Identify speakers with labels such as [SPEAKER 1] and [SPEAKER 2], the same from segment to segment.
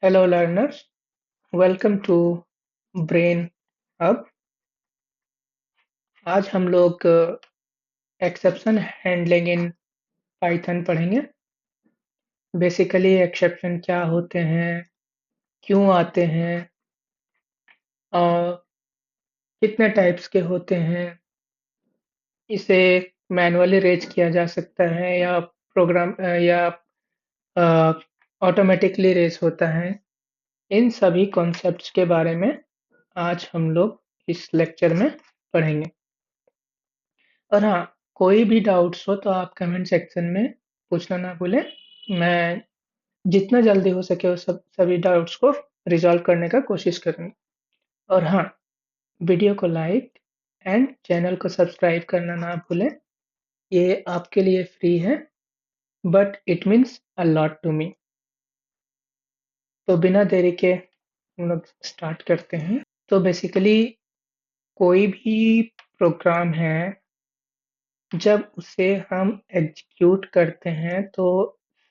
[SPEAKER 1] Hello learners, welcome to Brain Hub. आज हम लोग एक्सेप्शन हैंडलिंग इन पाइथन पढ़ेंगे। बेसिकली एक्सेप्शन क्या होते हैं, क्यों आते हैं और कितने टाइप्स के होते हैं, इसे मैन्युअली रेज किया जा सकता है या या ऑटोमेटिकली रेज होता है। इन सभी कॉन्सेप्ट्स के बारे में आज हम लोग इस लेक्चर में पढ़ेंगे। और हाँ, कोई भी डाउट्स हो तो आप कमेंट सेक्शन में पूछना ना भूलें। मैं जितना जल्दी हो सके वो सभी डाउट्स को रिज़ॉल्व करने का कोशिश करूँगा। और हाँ, वीडियो को लाइक एंड चैनल को सब्सक्राइब करना ना भूलें। ये आपके लिए फ्री है, but it means a lot to me. तो बिना देरी के हम लोग स्टार्ट करते हैं। तो बेसिकली कोई भी प्रोग्राम है, जब उसे हम एग्जीक्यूट करते हैं तो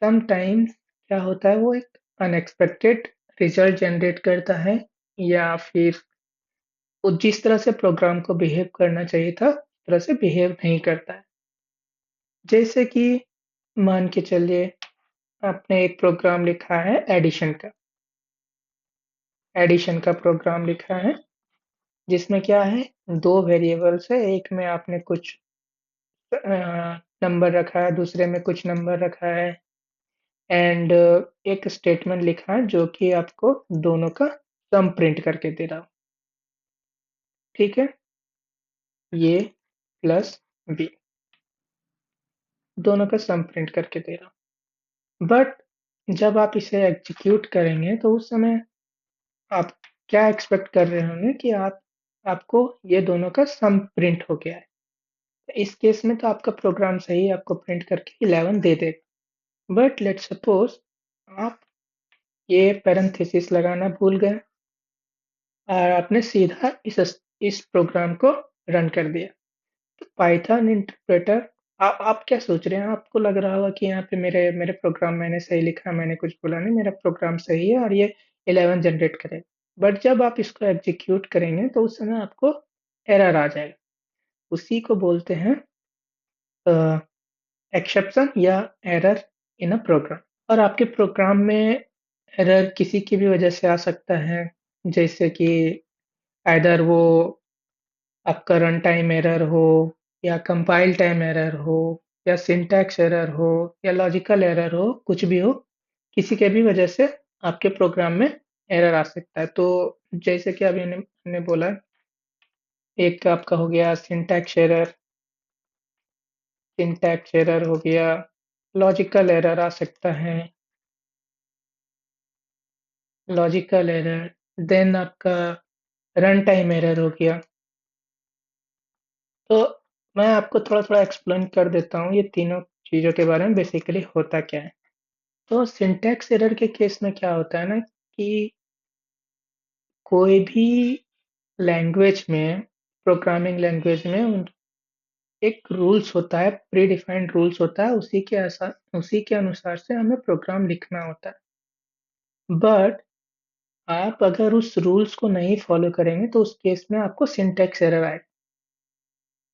[SPEAKER 1] समटाइम्स क्या होता है, वो एक अनएक्सपेक्टेड रिजल्ट जनरेट करता है या फिर वो जिस तरह से प्रोग्राम को बिहेव करना चाहिए था, उस तरह से बिहेव नहीं करता है। जैसे कि मान के चलिए आपने एक प्रोग्राम लिखा है एडिशन का प्रोग्राम लिखा है, जिसमें क्या है, 2 वेरिएबल्स है, एक में आपने कुछ नंबर रखा है, दूसरे में कुछ नंबर रखा है एंड एक स्टेटमेंट लिखा है जो कि आपको दोनों का सम प्रिंट करके दे रहा हो। ठीक है? ये प्लस बी, दोनों का सम प्रिंट करके दे रहा हूँ। बट जब आप इसे एग्जीक्यूट करेंगे तो उस समय आप क्या एक्सपेक्ट कर रहे होंगे कि आपको ये दोनों का सम प्रिंट हो गया है। इस केस में तो आपका प्रोग्राम सही आपको प्रिंट करके 11 दे देगा। बट लेट्स सपोज आप ये पैरेंथेसिस लगाना भूल गए और आपने सीधा इस प्रोग्राम को रन कर दिया। तो पाइथन इंटरप्रेटर, आप क्या सोच रहे हैं? आपको लग रहा होगा कि यहाँ पे मेरे मेरे प्रोग्राम मैंने सही लिखा, मैंने कुछ बोला नहीं, मेरा प्रोग्राम सही है और ये 11 जनरेट करेगा। बट जब आप इसको एग्जीक्यूट करेंगे तो उस समय आपको एरर आ जाएगा। उसी को बोलते हैं एक्सेप्शन या एरर इन अ प्रोग्राम। और आपके प्रोग्राम में एरर किसी की भी वजह से आ सकता है, जैसे कि आइदर वो आपका रन टाइम एरर हो या कंपाइल टाइम एरर हो या सिंटैक्स एरर हो या लॉजिकल एरर हो, कुछ भी हो, किसी के भी वजह से आपके प्रोग्राम में एरर आ सकता है। तो जैसे कि अभी हमने बोला, एक आपका हो गया सिंटैक्स एरर हो गया, लॉजिकल एरर आ सकता है, लॉजिकल एरर, देन आपका रन टाइम एरर हो गया। तो मैं आपको थोड़ा-थोड़ा एक्सप्लेन कर देता हूँ ये तीनों चीज़ों के बारे में बेसिकली होता क्या है। तो सिंटैक्स एरर के केस में क्या होता है ना कि कोई भी लैंग्वेज में, प्रोग्रामिंग लैंग्वेज में एक रूल्स होता है, प्री डिफाइंड रूल्स होता है, उसी के अनुसार से हमें प्रोग्राम लिखना होता है। बट आप अगर उस रूल्स को नहीं फॉलो करेंगे तो उस केस में आपको सिंटैक्स एरर आएगा।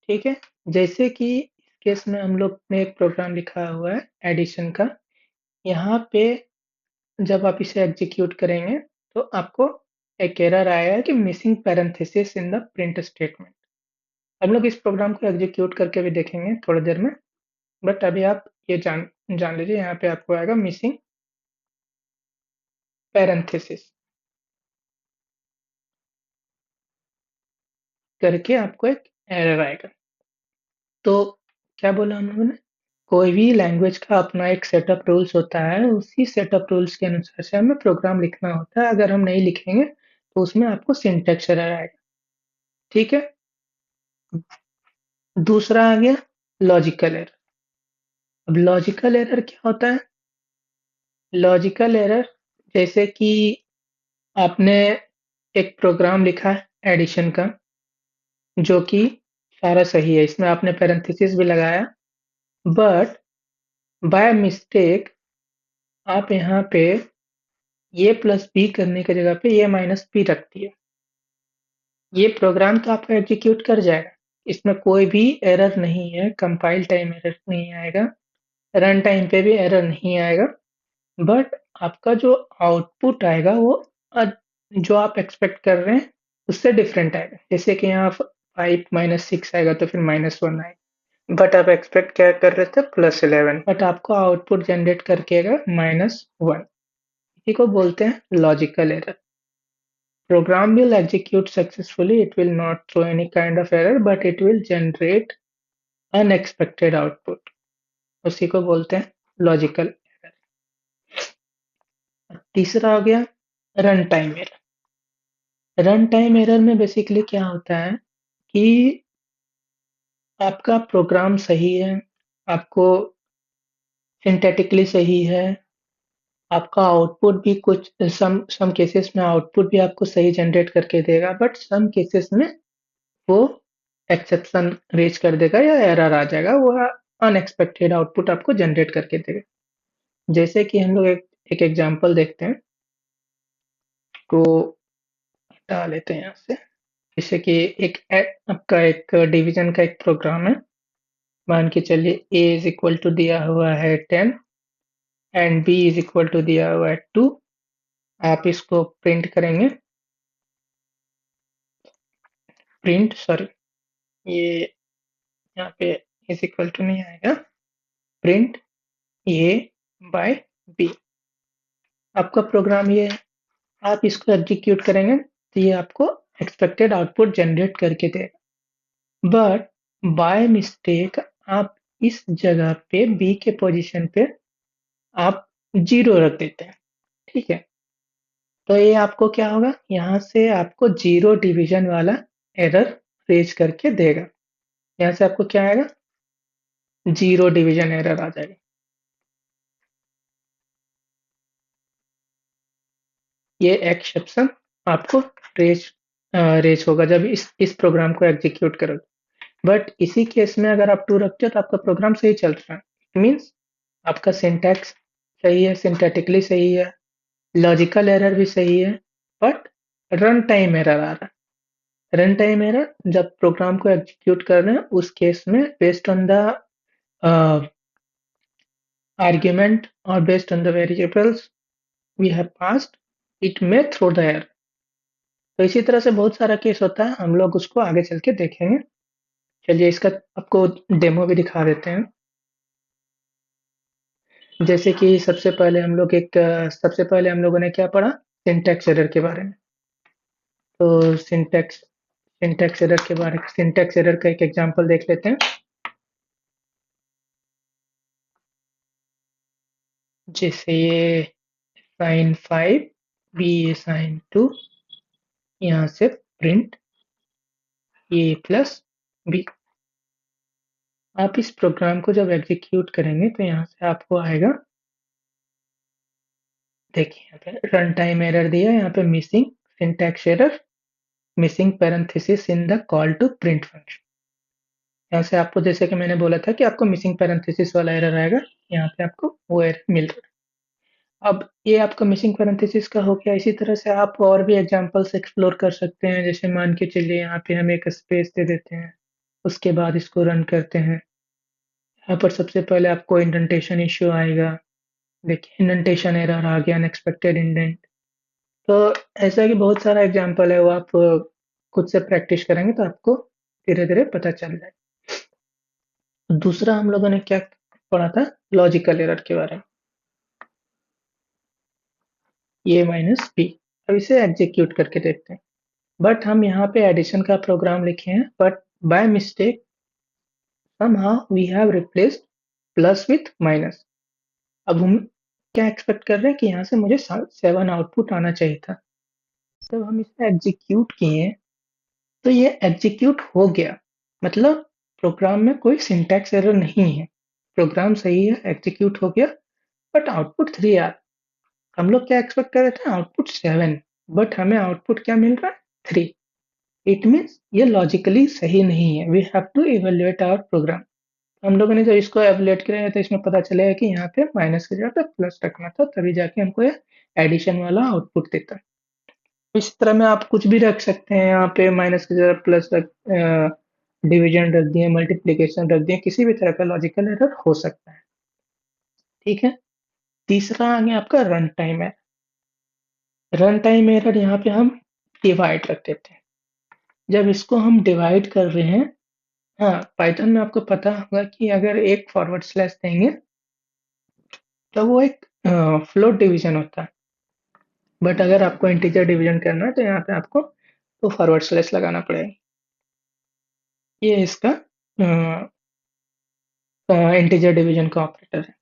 [SPEAKER 1] ठीक है? जैसे कि इस केस में हम लोग ने एक प्रोग्राम लिखा हुआ है एडिशन का। यहाँ पे जब आप इसे एग्ज़ीक्यूट करेंगे तो आपको एक एरर आएगा कि missing parenthesis in the print statement. हम लोग इस प्रोग्राम को एग्ज़ीक्यूट करके भी देखेंगे थोड़ी देर में, बट अभी आप ये जान जान लीजिए, यहाँ पे आपको आएगा मिसिंग पैरेंथेसिस करके आपको एक एरर आएगा। तो क्या बोला हम लोगों ने? कोई भी लैंग्वेज का अपना एक सेट ऑफ रूल्स होता है, उसी सेट ऑफ रूल्स के अनुसार से हमें प्रोग्राम लिखना होता है। अगर हम नहीं लिखेंगे तो उसमें आपको सिंटैक्स एरर आएगा। ठीक है? दूसरा आ गया लॉजिकल एरर। अब लॉजिकल एरर क्या होता है? लॉजिकल एरर जैसे कि आपने एक प्रोग्राम लिखा है एडिशन का, जो कि सारा सही है, इसमें आपने पैरेंथेसिस भी लगाया, बट बाय मिस्टेक आप यहाँ पे ये प्लस बी करने की जगह पे ये माइनस बी रख दिया। ये प्रोग्राम तो आपका एग्जीक्यूट कर जाएगा। इसमें कोई भी एरर नहीं है, कंपाइल टाइम एरर नहीं आएगा, रन टाइम पे भी एरर नहीं आएगा। बट आपका जो आउटपुट आएगा वो जो आप एक्सपेक्ट कर रहे हैं उससे डिफरेंट आएगा। जैसे कि यहाँ 5 माइनस 6 आएगा तो फिर -1 आएगा। बट आप एक्सपेक्ट क्या कर रहे थे, +11, बट आपको आउटपुट जनरेट करके आएगा -1। इसी को बोलते हैं logical error. Program will execute successfully, it will not throw any kind of error, but it will generate unexpected output. उसी को बोलते हैं लॉजिकल एरर। तीसरा हो गया run time error. Run time error में बेसिकली क्या होता है कि आपका प्रोग्राम सही है, आपको सिंथेटिकली सही है, आपका आउटपुट भी कुछ सम केसेस में आउटपुट भी आपको सही जनरेट करके देगा, बट सम केसेस में वो एक्सेप्शन रेज कर देगा या एरर आ जाएगा, वो अनएक्सपेक्टेड आउटपुट आपको जनरेट करके देगा। जैसे कि हम लोग एक एग्जांपल देखते हैं, तो हटा लेते हैं यहाँ से। जैसे कि आपका एक डिवीजन का एक प्रोग्राम है। मान के चलिए a इज इक्वल टू दिया हुआ है 10 and b is equal to दिया हुआ है 2। आप इसको प्रिंट करेंगे, प्रिंट सॉरी, ये यहाँ पे इज इक्वल टू नहीं आएगा, प्रिंट a बाय b। आपका प्रोग्राम ये है, आप इसको एग्जीक्यूट करेंगे तो ये आपको एक्सपेक्टेड आउटपुट जनरेट करके देगा। बट बाय मिस्टेक आप इस जगह पे बी के पोजीशन पे आप 0 रख देते हैं, ठीक है? तो ये आपको क्या होगा, यहाँ से आपको 0 डिवीजन वाला एरर रेज करके देगा। यहाँ से आपको क्या आएगा, 0 डिवीजन एरर आ जाएगा। ये एक्सेप्शन आपको रेज रेज होगा जब इस प्रोग्राम को एग्जीक्यूट करोगे। बट इसी केस में अगर आप 2 रखते हो तो आपका प्रोग्राम सही चल रहा है। इट मीन्स आपका सिंटैक्स सही है, सिंथेटिकली सही है, लॉजिकल एरर भी सही है, बट रन टाइम एरर आ रहा है। रन टाइम एरर जब प्रोग्राम को एग्जीक्यूट कर रहे हैं उस केस में बेस्ड ऑन द आर्ग्यूमेंट और based on the variables we have passed, it may throw the error. तो इसी तरह से बहुत सारा केस होता है, हम लोग उसको आगे चल के देखेंगे। चलिए इसका आपको डेमो भी दिखा देते हैं। जैसे कि सबसे पहले हम लोगों ने क्या पढ़ा, सिंटैक्स एरर के बारे में। तो सिंटैक्स एरर का एक एग्जांपल देख लेते हैं। जैसे ये साइन 5 बी साइन 2, यहाँ से प्रिंट ए प्लस बी। आप इस प्रोग्राम को जब एग्जीक्यूट करेंगे तो यहाँ से आपको आएगा, देखिए यहाँ पे रन टाइम एरर दिया, यहाँ पे missing syntax error, missing parenthesis in the call to print function. यहाँ से आपको, जैसे कि मैंने बोला था कि आपको मिसिंग पैरेंथेसिस वाला एरर आएगा, यहाँ पे आपको वो एरर मिल रहा है। अब ये आपका मिसिंग पैरेंथेसिस का हो गया। इसी तरह से आप और भी एग्जांपल्स एक्सप्लोर कर सकते हैं। जैसे मान के चलिए यहाँ पे हम एक स्पेस दे देते हैं, उसके बाद इसको रन करते हैं। यहाँ पर सबसे पहले आपको इंडेंटेशन इश्यू आएगा। देखिए इंडेंटेशन एरर आ गया, अनएक्सपेक्टेड इंडेंट। तो ऐसा कि बहुत सारा एग्जांपल है, वो आप खुद से प्रैक्टिस करेंगे तो आपको धीरे-धीरे पता चल जाएगा। दूसरा हम लोगों ने क्या पढ़ा था, लॉजिकल एरर के बारे में। ए माइनस बी, अब इसे एग्जीक्यूट करके देखते हैं। बट हम यहाँ पे एडिशन का प्रोग्राम लिखे हैं, but by mistake somehow we have replaced plus with minus. अब हम क्या एक्सपेक्ट कर रहे हैं कि यहाँ से मुझे 7 आउटपुट आना चाहिए था। जब हम इसे एग्जीक्यूट किए तो ये एग्जीक्यूट हो गया, मतलब प्रोग्राम में कोई सिंटैक्स एरर नहीं है, प्रोग्राम सही है, एग्जीक्यूट हो गया, बट आउटपुट 3 आ रहा। हम लोग क्या एक्सपेक्ट कर रहे थे, आउटपुट 7, बट हमें आउटपुट क्या मिल रहा है, 3। इट मीन्स ये लॉजिकली सही नहीं है। We have to evaluate our program. हम लोगों ने जब इसको इवैल्यूएट किया तो इसमें पता चलेगा कि यहाँ पे माइनस की जगह पे प्लस रखना था, तभी जाके हमको ये एडिशन वाला आउटपुट देता है। इस तरह में आप कुछ भी रख सकते हैं, यहाँ पे माइनस की जगह प्लस रख, डिवीजन रख दिए, मल्टीप्लिकेशन रख दिए, किसी भी तरह का लॉजिकल एरर हो सकता है। ठीक है। तीसरा आ गया आपका run time error. Run time error यहाँ पे हम डिवाइड रख देते हैं। जब इसको हम डिवाइड कर रहे हैं, हाँ, पाइथन में आपको पता होगा कि अगर एक फॉरवर्ड स्लैश देंगे तो वो एक फ्लोट डिवीजन होता है। बट अगर आपको इंटीजर डिवीजन करना है तो यहाँ पे आपको तो फॉरवर्ड स्लैश लगाना पड़ेगा। ये इसका इंटीजर डिवीजन का ऑपरेटर है।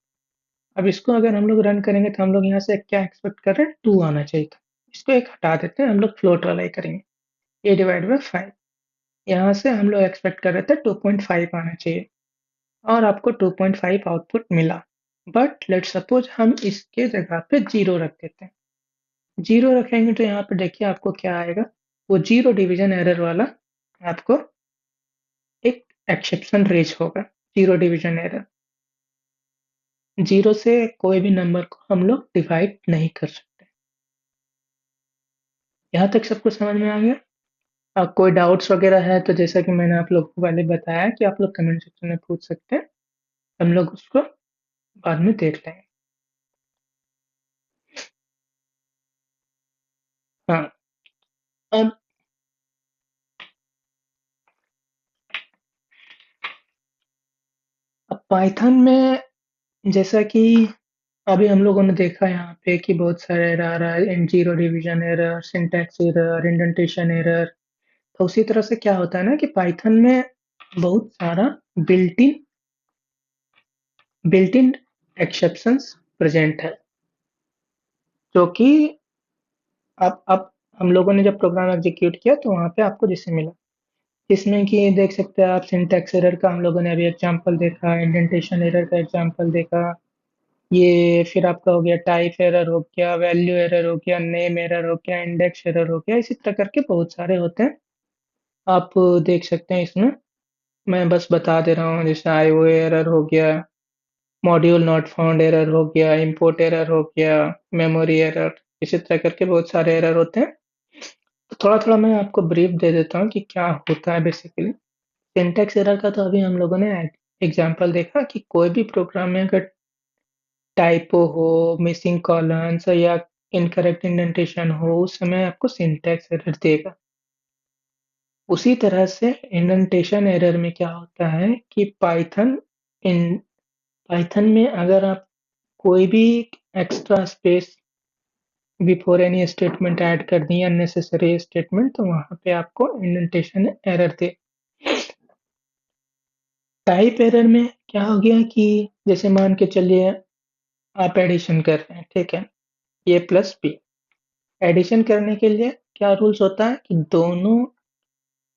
[SPEAKER 1] अब इसको अगर हम लोग रन करेंगे तो हम लोग यहाँ से क्या एक्सपेक्ट कर रहे हैं, 2 आना चाहिए था। इसको एक हटा देते हैं, हम लोग फ्लोट वाला ही करेंगे। ए डिवाइड बाय 5। यहाँ से हम लोग एक्सपेक्ट कर रहे थे 2.5 आना चाहिए और आपको 2.5 आउटपुट मिला। बट लेट्स सपोज हम इसके जगह पे 0 रख देते हैं। 0 रखेंगे तो यहाँ पे देखिए आपको क्या आएगा, वो 0 डिवीजन एरर वाला आपको एक एक्सेप्शन रेज होगा। 0 डिवीजन एरर, 0 से कोई भी नंबर को हम लोग डिवाइड नहीं कर सकते। यहाँ तक सबको समझ में आ गया? कोई डाउट्स वगैरह है तो जैसा कि मैंने आप लोग को पहले बताया कि आप लोग कमेंट सेक्शन में पूछ सकते हैं, हम लोग उसको बाद में देख लेंगे। हाँ, अब पाइथन में जैसा कि अभी हम लोगों ने देखा यहाँ पे कि बहुत सारे एरर आ रहा है, in zero division error, syntax error, indentation error. तो उसी तरह से क्या होता है ना कि पाइथन में बहुत सारा built in built in exceptions present है, जो कि अब हम लोगों ने जब प्रोग्राम एग्जीक्यूट किया तो वहाँ पे आपको जैसे मिला, इसमें कि देख सकते हैं आप सिंटैक्स एरर का हम लोगों ने अभी एग्जांपल देखा, इंडेंटेशन एरर का एग्जांपल देखा, ये फिर आपका हो गया टाइप एरर हो गया, वैल्यू एरर हो गया, नेम एरर हो गया, इंडेक्स एरर हो गया, इसी तरह करके बहुत सारे होते हैं। आप देख सकते हैं इसमें, मैं बस बता दे रहा हूँ, जैसे आईओ एरर हो गया, मॉड्यूल नॉट फाउंड एरर हो गया, इंपोर्ट एरर हो गया, मेमोरी एरर, इसी तरह करके बहुत सारे एरर होते हैं। तो थोड़ा-थोड़ा मैं आपको ब्रीफ दे देता हूँ कि क्या होता है बेसिकली। सिंटैक्स एरर का तो अभी हम लोगों ने एग्जांपल देखा कि कोई भी प्रोग्राम में अगर टाइपो हो, मिसिंग कॉलम्स या इनकरेक्ट इंडेंटेशन हो, उस समय आपको सिंटैक्स एरर देगा। उसी तरह से इंडेंटेशन एरर में क्या होता है कि इन पाइथन में अगर आप कोई भी extra space before any statement add कर दी अननेसेसरी स्टेटमेंट, तो वहाँ पे आपको इंडेंटेशन एरर दे। टाइप एरर में क्या हो गया कि जैसे मान के चलिए आप एडिशन कर रहे हैं, ठीक है? ए प्लस बी। एडिशन करने के लिए क्या रूल्स होता है कि दोनों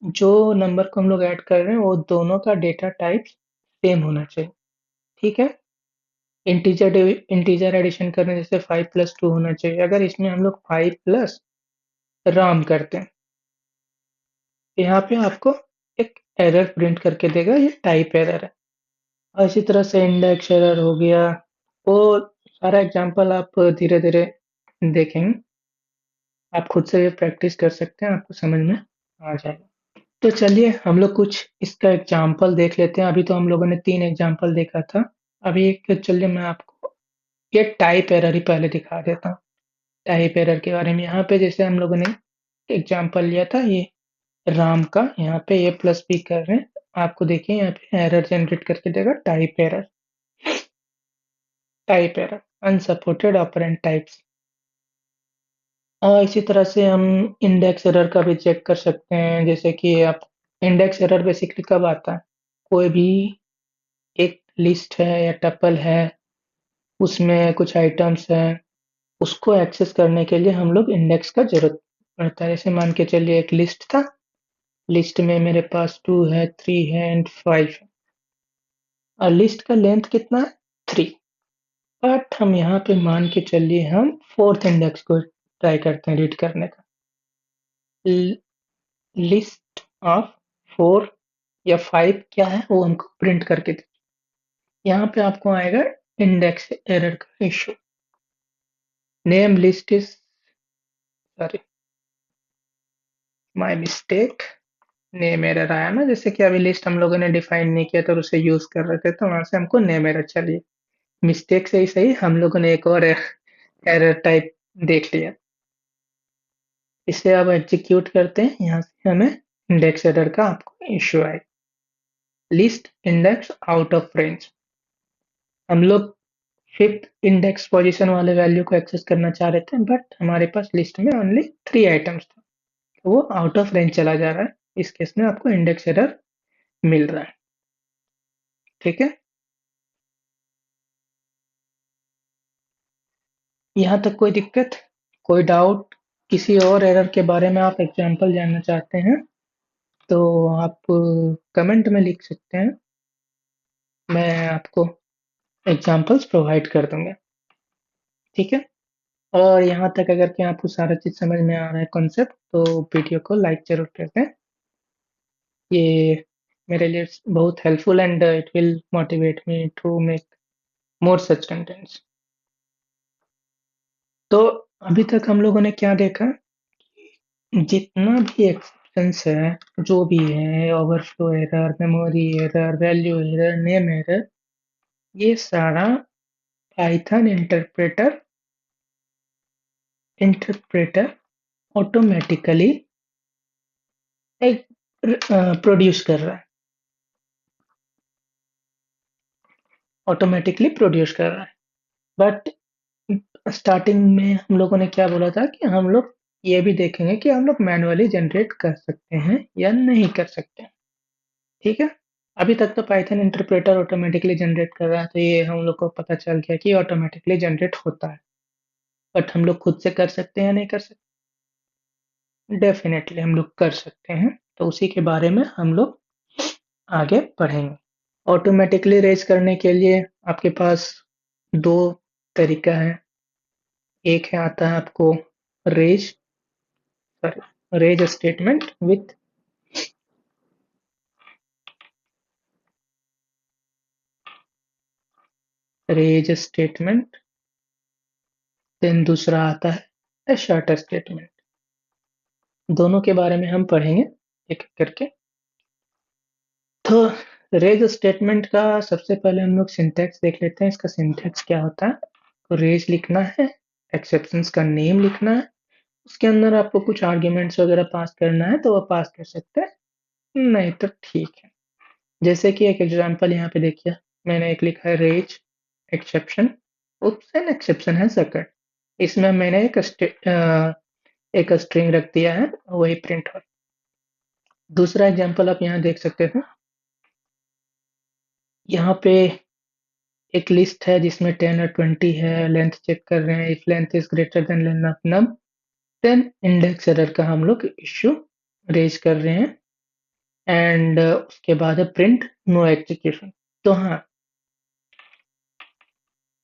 [SPEAKER 1] जो नंबर को हम लोग ऐड कर रहे हैं, वो दोनों का डेटा टाइप सेम होना चाहिए, ठीक है? इंटीजर एडिशन कर रहे हैं, जैसे 5 प्लस 2 होना चाहिए। अगर इसमें हम लोग 5 प्लस राम करते हैं, तो यहाँ पे आपको एक एरर प्रिंट करके देगा, ये टाइप एरर है। और इसी तरह से इंडेक्स एरर हो गया, वो सारा एग्जांपल आप धीरे-धीरे देखेंगे। आप खुद से भी प्रैक्टिस कर सकते हैं, आपको समझ में आ जाएगा। तो चलिए हम लोग कुछ इसका एग्जांपल देख लेते हैं। अभी तो हम लोगों ने 3 एग्जांपल देखा था। अभी एक चलिए मैं आपको ये टाइप एरर ही पहले दिखा देता हूँ। टाइप एरर के बारे में यहाँ पे जैसे हम लोगों ने एग्जांपल लिया था, ये राम का, यहाँ पे ए प्लस बी कर रहे हैं। आपको देखिए यहाँ पे एरर जनरेट करके देगा type error unsupported operand types. और इसी तरह से हम इंडेक्स एरर का भी चेक कर सकते हैं, जैसे कि आप इंडेक्स एरर बेसिकली कब आता है? कोई भी एक लिस्ट है या टपल है, उसमें कुछ आइटम्स हैं, उसको एक्सेस करने के लिए हम लोग इंडेक्स का ज़रूरत पड़ता है। जैसे मान के चलिए एक लिस्ट था, लिस्ट में मेरे पास 2 है, 3 है एंड 5 है और लिस्ट का लेंथ कितना है? 3। बट हम यहाँ पे मान के चलिए हम 4th इंडेक्स को ट्राई करते हैं रीड करने का। लिस्ट ऑफ 4 या 5 क्या है वो हमको प्रिंट करके दे। यहाँ पे आपको आएगा इंडेक्स एरर का issue. Name list is sorry my mistake. Name error आया ना, जैसे कि अभी लिस्ट हम लोगों ने डिफाइन नहीं किया था और उसे यूज कर रहे थे, तो वहां से हमको नेम एरर चलिए मिस्टेक से ही सही हम लोगों ने एक और एरर टाइप देख लिया। इसे अब एग्जीक्यूट करते हैं, यहाँ से हमें इंडेक्स एरर का आपको इश्यू आए। List index out of range. हम लोग फिफ्थ इंडेक्स पोजीशन वाले वैल्यू को एक्सेस करना चाह रहे थे, बट हमारे पास लिस्ट में ओनली 3 आइटम्स था, तो वो आउट ऑफ रेंज चला जा रहा है। इस केस में आपको इंडेक्स एरर मिल रहा है। ठीक है, यहाँ तक कोई दिक्कत, कोई डाउट? किसी और एरर के बारे में आप एग्जांपल जानना चाहते हैं तो आप कमेंट में लिख सकते हैं, मैं आपको एग्जांपल्स प्रोवाइड कर दूंगा। ठीक है, और यहाँ तक अगर कि आपको सारा चीज समझ में आ रहा है कॉन्सेप्ट, तो वीडियो को लाइक जरूर कर दें। ये मेरे लिए बहुत helpful and it will motivate me to make more such contents. तो अभी तक हम लोगों ने क्या देखा, जितना भी एक्सेप्शंस है, जो भी है, overflow error, memory error, value error, name error, ये सारा पाइथन इंटरप्रेटर ऑटोमेटिकली एक प्रोड्यूस कर रहा है, ऑटोमेटिकली प्रोड्यूस कर रहा है। बट स्टार्टिंग में हम लोगों ने क्या बोला था कि हम लोग ये भी देखेंगे कि हम लोग मैनुअली जनरेट कर सकते हैं या नहीं कर सकते हैं। ठीक है, अभी तक तो पाइथन इंटरप्रेटर ऑटोमेटिकली जनरेट कर रहा है, तो ये हम लोग को पता चल गया कि ऑटोमेटिकली जनरेट होता है। बट हम लोग खुद से कर सकते हैं या नहीं कर सकते? डेफिनेटली हम लोग कर सकते हैं, तो उसी के बारे में हम लोग आगे बढ़ेंगे। ऑटोमेटिकली रेज करने के लिए आपके पास दो तरीका है। एक है, आता है आपको raise raise statement with raise statement, then दूसरा आता है शॉर्ट स्टेटमेंट। दोनों के बारे में हम पढ़ेंगे एक एक करके। तो रेज स्टेटमेंट का सबसे पहले हम लोग सिंटैक्स देख लेते हैं, इसका सिंटैक्स क्या होता है। तो रेज लिखना है, एक्सेप्शंस का नेम लिखना है, उसके अंदर आपको कुछ आर्ग्यूमेंट्स वगैरह पास करना है तो वो पास कर सकते हैं, नहीं तो ठीक है। जैसे कि एक एग्जांपल यहाँ पे देखिए, मैंने एक लिखा है raise exception, oops an exception है सकट। इसमें मैंने एक स्ट्रिंग रख दिया है, वही प्रिंट हो। दूसरा एग्जांपल आप यहाँ देख सकते हैं, यहाँ पे एक लिस्ट है जिसमें 10 और 20 है, लेंथ चेक कर रहे हैं, if length is greater than length of num, then index error का हम लोग इश्यू रेज कर रहे हैं। एंड उसके बाद है प्रिंट नो एग्जीक्यूशन। तो हाँ,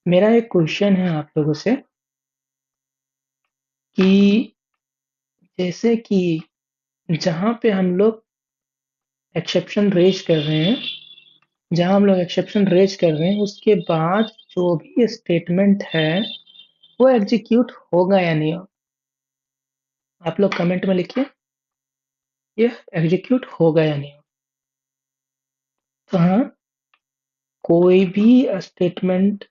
[SPEAKER 1] मेरा एक क्वेश्चन है आप लोगों से कि जैसे कि जहाँ पे हम लोग एक्सेप्शन रेज कर रहे हैं, जहाँ हम लोग एक्सेप्शन रेज कर रहे हैं, उसके बाद जो भी स्टेटमेंट है वो एग्जीक्यूट होगा या नहीं होगा? आप लोग कमेंट में लिखिए, ये एग्जीक्यूट होगा या नहीं होगा। तो हाँ, कोई भी स्टेटमेंट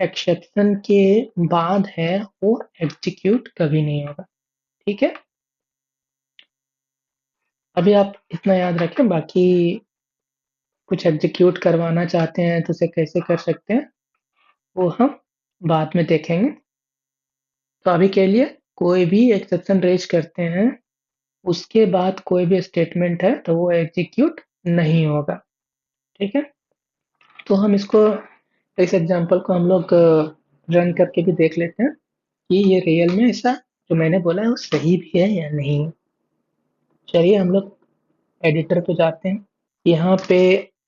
[SPEAKER 1] एक्सेप्शन के बाद है वो एग्जीक्यूट कभी नहीं होगा। ठीक है, अभी आप इतना याद रखें, बाकी कुछ एग्जीक्यूट करवाना चाहते हैं तो उसे कैसे कर सकते हैं वो हम बाद में देखेंगे। तो अभी के लिए कोई भी एक्सेप्शन रेज करते हैं, उसके बाद कोई भी स्टेटमेंट है तो वो एग्जीक्यूट नहीं होगा। ठीक है, तो हम इसको, इस एग्जांपल को हम लोग रन करके भी देख लेते हैं कि ये रियल में ऐसा जो मैंने बोला है वो सही भी है या नहीं। चलिए हम लोग एडिटर पे जाते हैं। यहाँ पे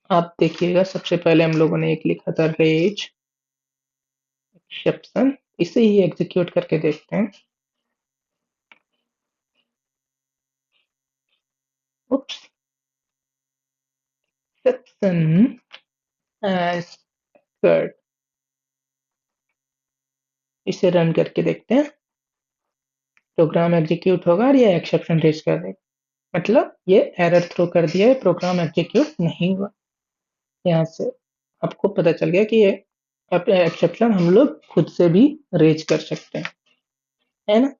[SPEAKER 1] आप देखिएगा, सबसे पहले हम लोगों ने एक लिखा था रेज एक्सेप्शन, इसे ही एग्जीक्यूट करके देखते हैं। उप्स, एक्सेप्शन एज इसे रन करके देखते हैं, प्रोग्राम एग्जीक्यूट होगा और ये एक्सेप्शन रेज कर देगा, मतलब ये एरर थ्रो कर दिया है, प्रोग्राम एग्जीक्यूट नहीं हुआ। यहाँ से आपको पता चल गया कि ये एक्सेप्शन हम लोग खुद से भी रेज कर सकते हैं, है ना।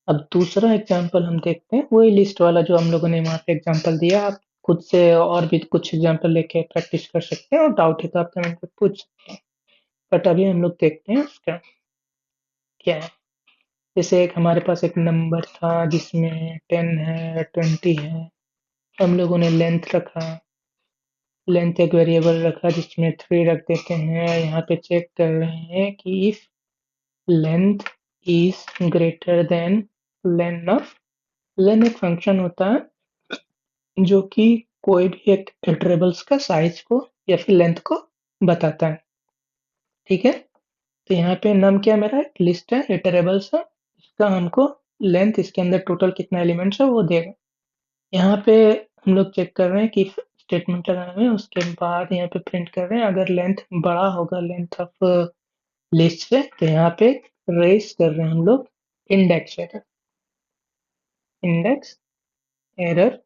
[SPEAKER 1] अब दूसरा एग्जांपल हम देखते हैं, वही लिस्ट वाला जो हम लोगों ने वहाँ पे एग्जांपल दिया, आप खुद से और भी कुछ एग्जांपल लेके प्रैक्टिस कर सकते हैं और डाउट है तो आप कमेंट पे पूछ सकते हैं। बट अभी हम लोग देखते हैं उसका क्या है। जैसे एक हमारे पास एक नंबर था जिसमें 10 है, 20 है, हम लोगों ने लेंथ रखा, लेंथ एक वेरिएबल रखा जिसमें 3 रख देते हैं। यहाँ पे चेक कर रहे हैं कि if length is greater than len of, len एक फंक्शन होता है जो कि कोई भी एक इटरेबल्स का साइज को या फिर लेंथ को बताता है, ठीक है। तो यहाँ पे नम क्या मेरा एक लिस्ट है, इटरेबल्स है, इसका हमको लेंथ, इसके अंदर टोटल कितना एलिमेंट्स है वो देगा। यहाँ पे हम लोग चेक कर रहे हैं कि स्टेटमेंट लगाए हुए हैं, उसके बाद यहाँ पे प्रिंट कर रहे हैं अगर लेंथ बड़ा होगा लेंथ ऑफ लिस्ट से, तो यहाँ पे रेस कर रहे हैं हम लोग इंडेक्स एरर, इंडेक्स एरर।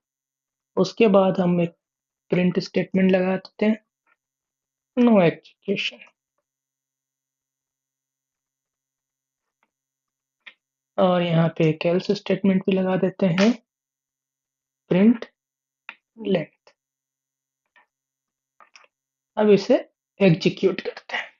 [SPEAKER 1] उसके बाद हम एक प्रिंट स्टेटमेंट लगा देते हैं, नो एग्जीक्यूशन। और यहाँ पे एक एल्स स्टेटमेंट भी लगा देते हैं, प्रिंट लेंथ। अब इसे एग्जीक्यूट करते हैं।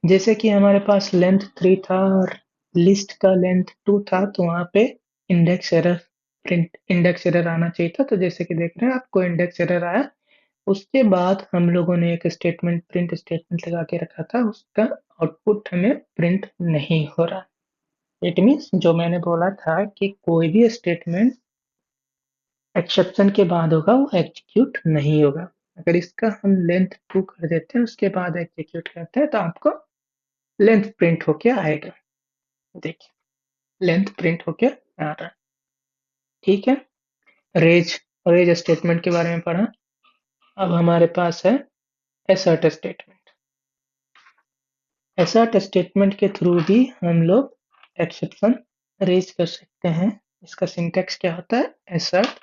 [SPEAKER 1] जैसे कि हमारे पास लेंथ 3 था और लिस्ट का लेंथ 2 था, तो वहाँ पे index error, print index error आना चाहिए था। तो जैसे कि देख रहे हैं आपको इंडेक्स एरर आया। उसके बाद हम लोगों ने एक स्टेटमेंट, प्रिंट स्टेटमेंट लगा के रखा था, उसका आउटपुट हमें प्रिंट नहीं हो रहा। इट मीन्स जो मैंने बोला था कि कोई भी स्टेटमेंट एक्सेप्शन के बाद होगा वो एग्जीक्यूट नहीं होगा। अगर इसका हम लेंथ 2 कर देते हैं उसके बाद एग्जीक्यूट करते हैं तो आपको लेंथ प्रिंट होके आएगा। देखिए लेंथ प्रिंट होके आ रहा है, ठीक है। रेज, रेज स्टेटमेंट के बारे में पढ़ा। अब हमारे पास है एसर्ट स्टेटमेंट। एसर्ट स्टेटमेंट के थ्रू भी हम लोग एक्सेप्शन रेज कर सकते हैं। इसका सिंटैक्स क्या होता है, एसर्ट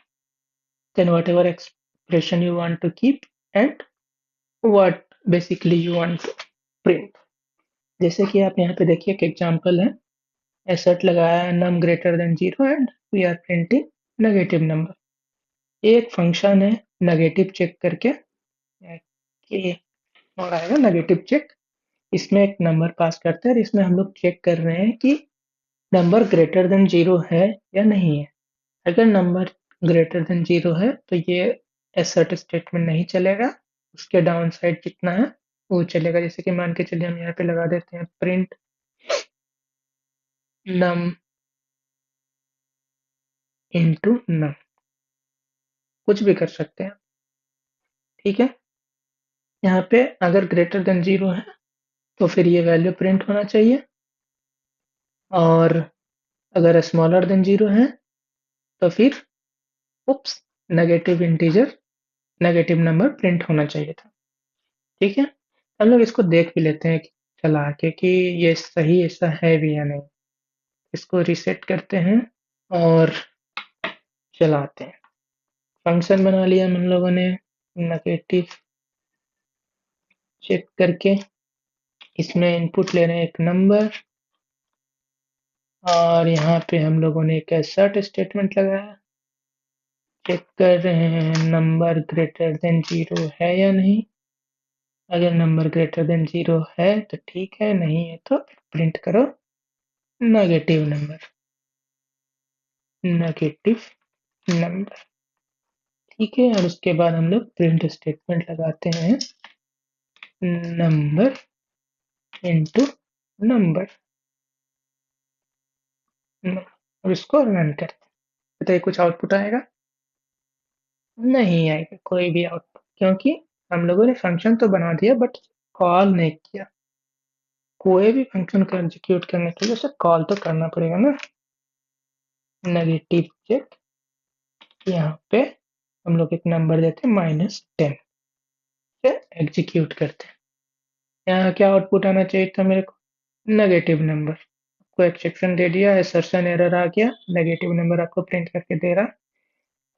[SPEAKER 1] then whatever expression you want to keep and what basically you want to print। जैसे कि आप यहाँ पे देखिए एक एग्जांपल है, एसर्ट लगाया है num greater than 0 and we are printing negative number. एक फंक्शन है नेगेटिव चेक करके, कि और आएगा नेगेटिव चेक, इसमें एक नंबर पास करते हैं और इसमें हम लोग चेक कर रहे हैं कि नंबर ग्रेटर देन 0 है या नहीं है। अगर नंबर ग्रेटर देन 0 है तो ये एसर्ट स्टेटमेंट नहीं चलेगा, उसके डाउन साइड कितना है वो चलेगा। जैसे कि मान के चलिए हम यहाँ पे लगा देते हैं प्रिंट नम इनटू नम, कुछ भी कर सकते हैं, ठीक है। यहाँ पे अगर ग्रेटर देन 0 है तो फिर ये वैल्यू प्रिंट होना चाहिए, और अगर स्मॉलर देन 0 है तो फिर oops, negative integer, negative number print होना चाहिए था, ठीक है। हम लोग इसको देख भी लेते हैं चला के कि ये सही ऐसा है भी या नहीं। इसको रीसेट करते हैं और चलाते हैं। फंक्शन बना लिया हम लोगों ने नेगेटिव चेक करके, इसमें इनपुट ले रहे हैं एक नंबर, और यहाँ पे हम लोगों ने एक एसर्ट स्टेटमेंट लगाया, चेक कर रहे हैं नंबर ग्रेटर देन 0 है या नहीं। अगर नंबर ग्रेटर देन 0 है तो ठीक है, नहीं है तो प्रिंट करो नेगेटिव नंबर, नेगेटिव नंबर, ठीक है। और उसके बाद हम लोग प्रिंट स्टेटमेंट लगाते हैं नंबर इनटू नंबर, और इसको रन करते हैं। बताइए कुछ आउटपुट आएगा, नहीं आएगा कोई भी आउटपुट, क्योंकि हम लोगों ने फंक्शन तो बना दिया बट कॉल नहीं किया। कोई भी फंक्शन को एग्जीक्यूट करने के लिए उसे कॉल तो करना पड़ेगा ना। नेगेटिव चेक, यहाँ पे हम लोग एक नंबर देते हैं -10 से एग्जीक्यूट करते हैं, यहाँ क्या आउटपुट आना चाहिए था मेरे को? Negative number. आपको एक्सेप्शन दे दिया, असर्शन एरर आ गया, नेगेटिव नंबर आपको प्रिंट करके दे रहा।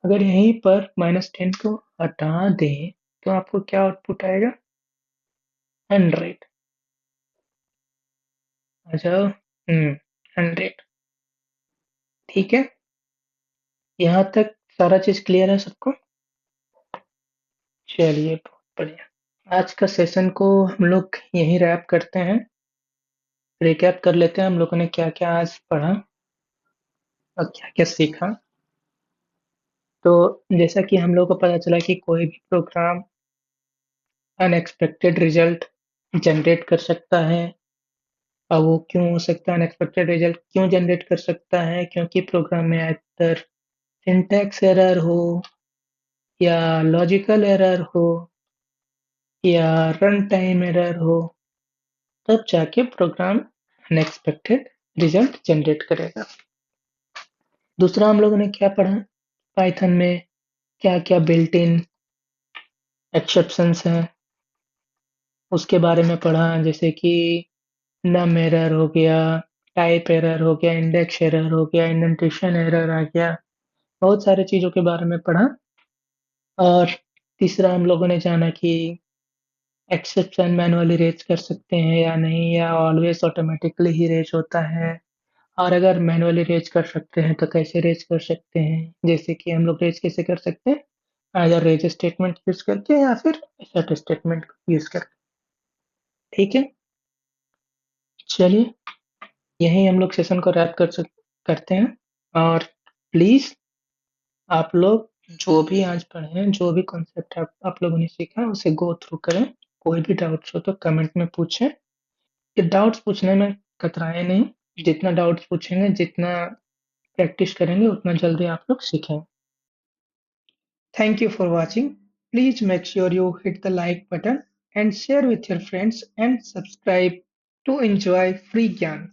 [SPEAKER 1] अगर यहीं पर -10 को हटा दें, तो आपको क्या आउटपुट आएगा? 100। आ जाओ। 100। ठीक है? यहाँ तक सारा चीज़ क्लियर है सबको? चलिए, बहुत बढ़िया। आज का सेशन को हम लोग यहीं रैप करते हैं। रिकैप कर लेते हैं हम लोगों ने क्या-क्या आज पढ़ा और क्या-क्या सीखा। तो जैसा कि हम लोगों को पता चला कि कोई भी प्रोग्राम अनएक्सपेक्टेड रिजल्ट जनरेट कर सकता है। अब वो क्यों हो सकता है, अनएक्सपेक्टेड रिजल्ट क्यों जनरेट कर सकता है? क्योंकि प्रोग्राम में आइदर सिंटैक्स एरर हो या लॉजिकल एरर हो या रन टाइम एरर हो, तब जाके प्रोग्राम अनएक्सपेक्टेड रिजल्ट जनरेट करेगा। दूसरा हम लोगों ने क्या पढ़ा? पाइथन में क्या-क्या बिल्ट इन एक्सेप्शंस हैं, उसके बारे में पढ़ा। जैसे कि नम एरर हो गया, टाइप एरर हो गया, इंडेक्स एरर हो गया, इंडेंटेशन एरर आ गया। बहुत सारी चीज़ों के बारे में पढ़ा। और तीसरा हम लोगों ने जाना कि एक्सेप्शन मैनुअली रेज़ कर सकते हैं या नहीं, या ऑलवेज़ ऑटोमैटिकली ही रेज़ होता है। और अगर मैनुअली रेज़ कर सकते हैं, तो कैसे रेज़ कर सकते हैं? जैसे कि हम लोग रेज़ कैसे कर सकते हैं? आइदर रेज़ स्टेटमेंट यूज़ करके या फिर सेट स्टेटमेंट यूज़ करके। ठीक है? चलिए, यहीं हम लोग सेशन को रैप करते हैं। और प्लीज़ आप लोग जो भी आज पढ़े हैं, जो भी कॉन्सेप्ट आप लोगों ने सीखा, उसे गो थ्रू करें। कोई भी डाउट्स हो तो कमेंट में पूछें। ये डाउट्स पूछने में कतराएँ नहीं। जितना डाउट्स पूछेंगे, जितना प्रैक्टिस करेंगे, उतना जल्दी आप लोग सीखेंगे। Thank you for watching. Please make sure you hit the like button and share with your friends and subscribe to enjoy free gyan.